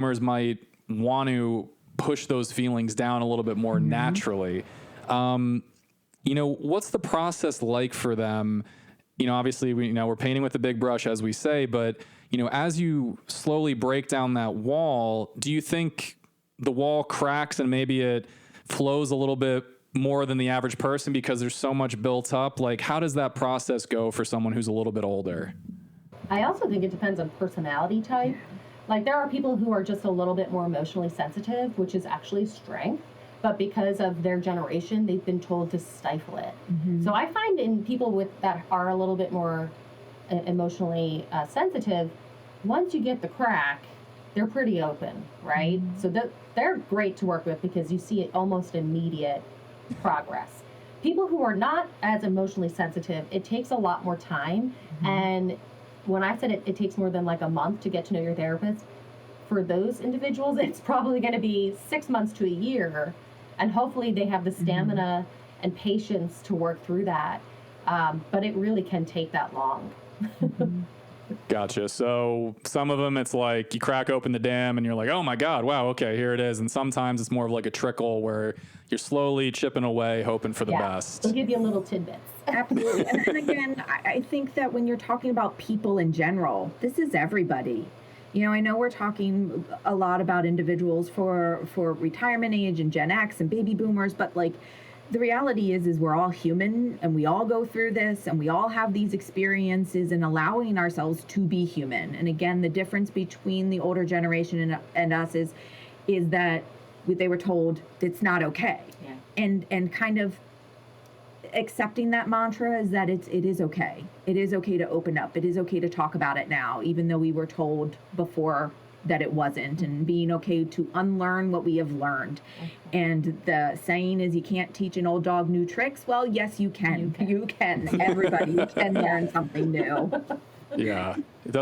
boomers might want to push those feelings down a little bit more naturally. What's the process like for them? Obviously we're painting with a big brush, as we say, but as you slowly break down that wall, do you think the wall cracks and maybe it flows a little bit more than the average person because there's so much built up? Like, how does that process go for someone who's a little bit older? I also think it depends on personality type. Like, there are people who are just a little bit more emotionally sensitive, which is actually strength, but because of their generation, they've been told to stifle it. So I find in people that are a little bit more emotionally sensitive, once you get the crack, they're pretty open, right? So they're great to work with because you see it almost immediate progress. People who are not as emotionally sensitive, it takes a lot more time. And when I said it takes more than like a month to get to know your therapist, for those individuals, it's probably going to be 6 months to a year. And hopefully they have the stamina and patience to work through that. But it really can take that long. Gotcha. So some of them, it's like you crack open the dam and you're like, oh my God, wow, okay, here it is. And sometimes it's more of like a trickle where you're slowly chipping away, hoping for the best. They'll give you little tidbits. Absolutely. And again, I think that when you're talking about people in general, this is everybody. I know we're talking a lot about individuals for retirement age and Gen X and baby boomers, but like, the reality is we're all human and we all go through this and we all have these experiences, and allowing ourselves to be human. And again, the difference between the older generation and us is that they were told it's not okay. Yeah. And kind of accepting that mantra is that it is okay. It is okay to open up. It is okay to talk about it now, even though we were told before that it wasn't, and being okay to unlearn what we have learned. And the saying is, you can't teach an old dog new tricks. Well, yes, you can. You can. Everybody can learn something new. Yeah. It does